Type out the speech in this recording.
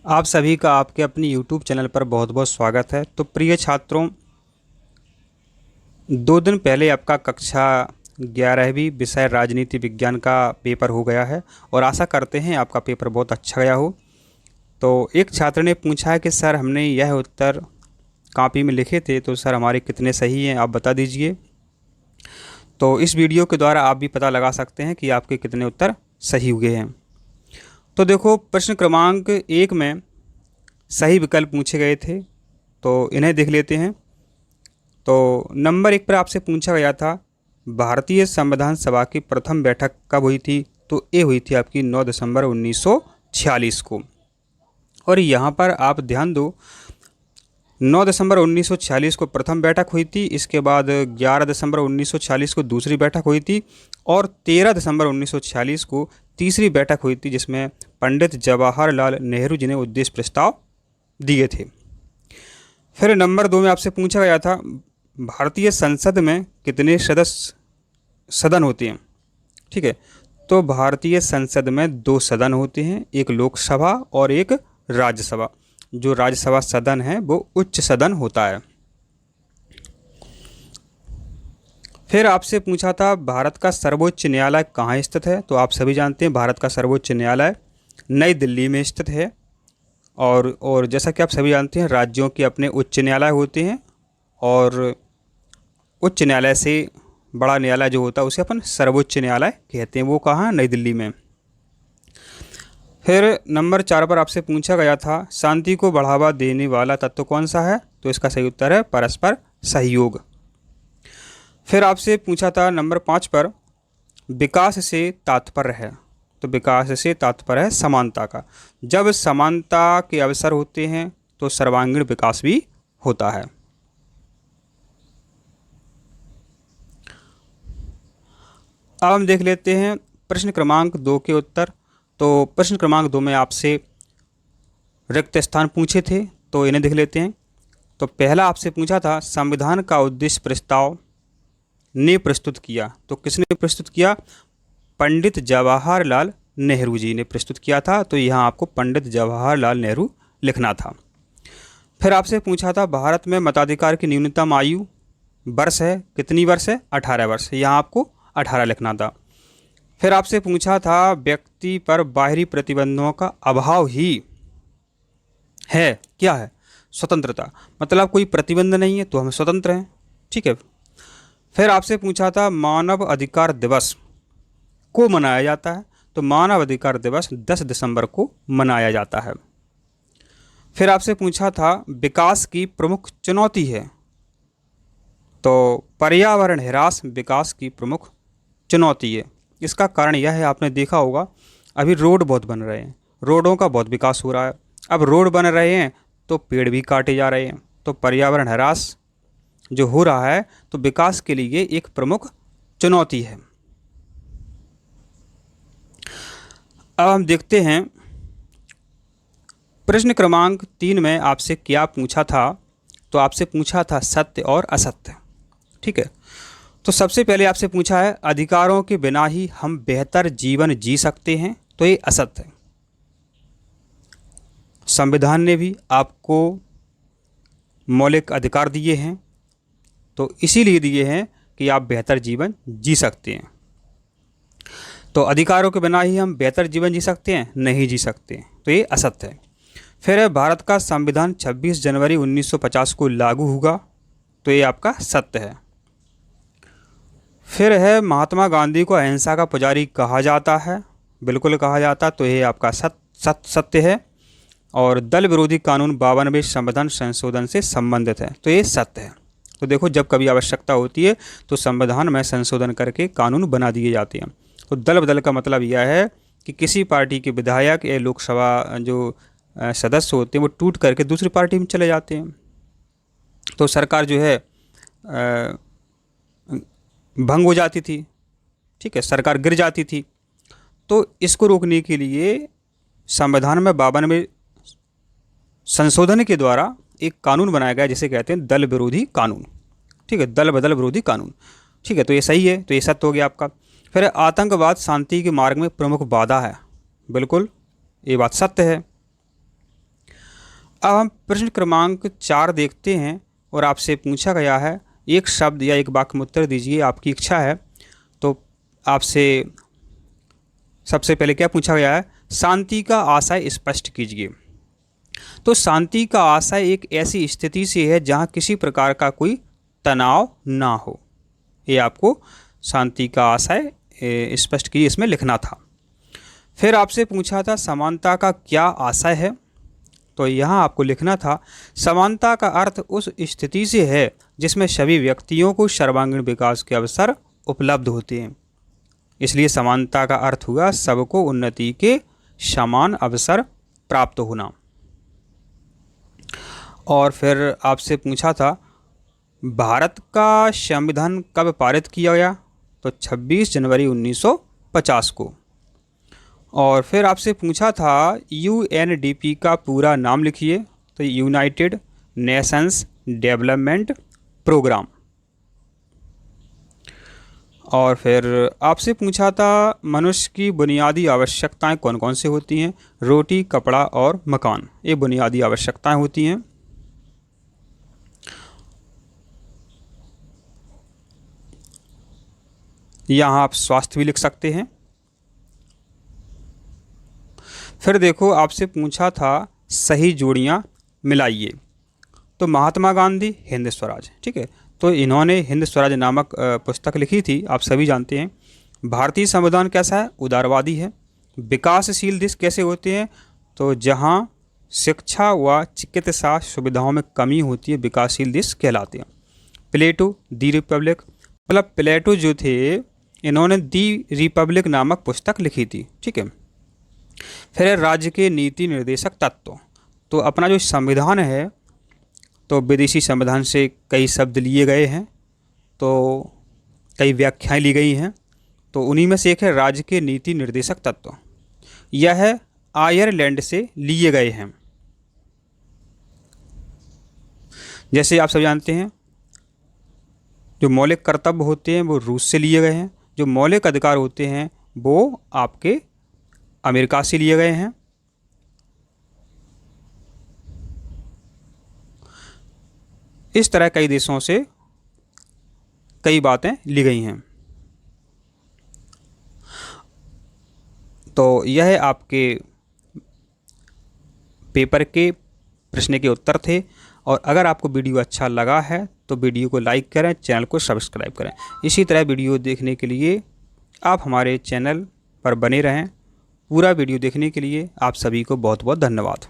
आप सभी का आपके अपनी यूट्यूब चैनल पर बहुत बहुत स्वागत है। तो प्रिय छात्रों, 2 दिन पहले आपका कक्षा 11वीं विषय राजनीति विज्ञान का पेपर हो गया है और आशा करते हैं आपका पेपर बहुत अच्छा गया हो। तो एक छात्र ने पूछा है कि सर, हमने यह उत्तर कॉपी में लिखे थे, तो सर हमारे कितने सही हैं, आप बता दीजिए। तो इस वीडियो के द्वारा आप भी पता लगा सकते हैं कि आपके कितने उत्तर सही हुए हैं। तो देखो, प्रश्न क्रमांक 1 में सही विकल्प पूछे गए थे, तो इन्हें देख लेते हैं। तो नंबर 1 पर आपसे पूछा गया था, भारतीय संविधान सभा की प्रथम बैठक कब हुई थी? तो ये हुई थी आपकी 9 दिसंबर 1946 को। और यहाँ पर आप ध्यान दो, 9 दिसंबर 1946 को प्रथम बैठक हुई थी, इसके बाद 11 दिसंबर 1946 को दूसरी बैठक हुई थी और 13 दिसंबर 1946 को तीसरी बैठक हुई थी, जिसमें पंडित जवाहरलाल नेहरू जी ने उद्देश्य प्रस्ताव दिए थे। फिर नंबर 2 में आपसे पूछा गया था, भारतीय संसद में कितने सदन होते हैं? ठीक है, तो भारतीय संसद में 2 सदन होते हैं, एक लोकसभा और एक राज्यसभा। जो राज्यसभा सदन है वो उच्च सदन होता है। फिर आपसे पूछा था, भारत का सर्वोच्च न्यायालय कहाँ स्थित है? तो आप सभी जानते हैं भारत का सर्वोच्च न्यायालय नई दिल्ली में स्थित है। और जैसा कि आप सभी जानते हैं, राज्यों के अपने उच्च न्यायालय होते हैं और उच्च न्यायालय से बड़ा न्यायालय जो होता है उसे अपन सर्वोच्च न्यायालय कहते हैं। वो कहाँ? नई दिल्ली में। फिर नंबर 4 पर आपसे पूछा गया था, शांति को बढ़ावा देने वाला तत्व कौन सा है? तो इसका सही उत्तर है परस्पर सहयोग। फिर आपसे पूछा था नंबर 5 पर, विकास से तात्पर्य है? तो विकास से तात्पर्य है समानता का। जब समानता के अवसर होते हैं तो सर्वांगीण विकास भी होता है। अब हम देख लेते हैं प्रश्न क्रमांक 2 के उत्तर। तो प्रश्न क्रमांक 2 में आपसे रिक्त स्थान पूछे थे, तो इन्हें देख लेते हैं। तो पहला आपसे पूछा था, संविधान का उद्देश्य प्रस्ताव ने प्रस्तुत किया? तो किसने प्रस्तुत किया? पंडित जवाहरलाल नेहरू जी ने प्रस्तुत किया था। तो यहाँ आपको पंडित जवाहरलाल नेहरू लिखना था। फिर आपसे पूछा था, भारत में मताधिकार की न्यूनतम आयु वर्ष है? कितनी वर्ष है? 18 वर्ष। यहाँ आपको 18 लिखना था। फिर आपसे पूछा था, व्यक्ति पर बाहरी प्रतिबंधों का अभाव ही है क्या है? स्वतंत्रता। मतलब कोई प्रतिबंध नहीं है तो हम स्वतंत्र हैं। ठीक है। फिर आपसे पूछा था, मानव अधिकार दिवस को मनाया जाता है? तो मानव अधिकार दिवस 10 दिसंबर को मनाया जाता है। फिर आपसे पूछा था, विकास की प्रमुख चुनौती है? तो पर्यावरण ह्रास विकास की प्रमुख चुनौती है। इसका कारण यह है, आपने देखा होगा अभी रोड बहुत बन रहे हैं, रोडों का बहुत विकास हो रहा है। अब रोड बन रहे हैं तो पेड़ भी काटे जा रहे हैं, तो पर्यावरण ह्रास जो हो रहा है तो विकास के लिए एक प्रमुख चुनौती है। अब हम देखते हैं प्रश्न क्रमांक 3 में आपसे क्या पूछा था। तो आपसे पूछा था सत्य और असत्य। ठीक है। तो सबसे पहले आपसे पूछा है, अधिकारों के बिना ही हम बेहतर जीवन जी सकते हैं? तो ये असत्य है। संविधान ने भी आपको मौलिक अधिकार दिए हैं, तो इसीलिए दिए हैं कि आप बेहतर जीवन जी सकते हैं। तो अधिकारों के बिना ही हम बेहतर जीवन जी सकते हैं? नहीं जी सकते हैं, तो ये असत्य है। फिर है, भारत का संविधान 26 जनवरी 1950 को लागू हुआ? तो ये आपका सत्य है। फिर है, महात्मा गांधी को अहिंसा का पुजारी कहा जाता है? बिल्कुल कहा जाता, तो ये आपका सत्य है। और दल विरोधी कानून 52वें संविधान संशोधन से संबंधित है? तो ये सत्य है। तो देखो, जब कभी आवश्यकता होती है तो संविधान में संशोधन करके कानून बना दिए जाते हैं। तो दल बदल का मतलब यह है कि किसी पार्टी के विधायक या लोकसभा जो सदस्य होते हैं वो टूट करके दूसरी पार्टी में चले जाते हैं, तो सरकार जो है भंग हो जाती थी। ठीक है, सरकार गिर जाती थी। तो इसको रोकने के लिए संविधान में 52वें संशोधन के द्वारा एक कानून बनाया गया जिसे कहते हैं दल विरोधी कानून। ठीक है, दल बदल विरोधी कानून। ठीक है, तो ये सही है, तो ये सत्य हो गया आपका। फिर आतंकवाद शांति के मार्ग में प्रमुख बाधा है? बिल्कुल, ये बात सत्य है। अब हम प्रश्न क्रमांक 4 देखते हैं और आपसे पूछा गया है एक शब्द या एक वाक्य में उत्तर दीजिए, आपकी इच्छा है। तो आपसे सबसे पहले क्या पूछा गया है, शांति का आशय स्पष्ट कीजिए। तो शांति का आशय एक ऐसी स्थिति से है जहाँ किसी प्रकार का कोई तनाव ना हो। ये आपको शांति का आशय स्पष्ट कीजिए इसमें लिखना था। फिर आपसे पूछा था समानता का क्या आशय है। तो यहाँ आपको लिखना था समानता का अर्थ उस स्थिति से है जिसमें सभी व्यक्तियों को सर्वांगीण विकास के अवसर उपलब्ध होते हैं। इसलिए समानता का अर्थ हुआ सबको उन्नति के समान अवसर प्राप्त होना। और फिर आपसे पूछा था भारत का संविधान कब पारित किया गया। तो 26 जनवरी 1950 को। और फिर आपसे पूछा था UNDP का पूरा नाम लिखिए। तो यूनाइटेड नेशंस डेवलपमेंट प्रोग्राम। और फिर आपसे पूछा था मनुष्य की बुनियादी आवश्यकताएं कौन कौन से होती हैं। रोटी, कपड़ा और मकान, ये बुनियादी आवश्यकताएं होती हैं। यहाँ आप स्वास्थ्य भी लिख सकते हैं। फिर देखो आपसे पूछा था सही जोड़ियाँ मिलाइए। तो महात्मा गांधी हिंद स्वराज, ठीक है। तो इन्होंने हिंद स्वराज नामक पुस्तक लिखी थी, आप सभी जानते हैं। भारतीय संविधान कैसा है, उदारवादी है। विकासशील देश कैसे होते हैं, तो जहाँ शिक्षा व चिकित्सा सुविधाओं में कमी होती है विकासशील देश कहलाते हैं। प्लेटो दी रिपब्लिक, मतलब प्लेटो जो थे इन्होंने दी रिपब्लिक नामक पुस्तक लिखी थी, ठीक है। फिर राज्य के नीति निर्देशक तत्व। तो अपना जो संविधान है तो विदेशी संविधान से कई शब्द लिए गए हैं, तो कई व्याख्याएं ली गई हैं। तो उन्हीं में से एक है राज्य के नीति निर्देशक तत्व। यह आयरलैंड से लिए गए हैं। जैसे आप सब जानते हैं जो मौलिक कर्तव्य होते हैं वो रूस से लिए गए हैं। जो मौलिक अधिकार होते हैं वो आपके अमेरिका से लिए गए हैं। इस तरह कई देशों से कई बातें ली गई हैं। तो यह आपके पेपर के प्रश्न के उत्तर थे। और अगर आपको वीडियो अच्छा लगा है तो वीडियो को लाइक करें, चैनल को सब्सक्राइब करें। इसी तरह वीडियो देखने के लिए आप हमारे चैनल पर बने रहें। पूरा वीडियो देखने के लिए आप सभी को बहुत बहुत धन्यवाद।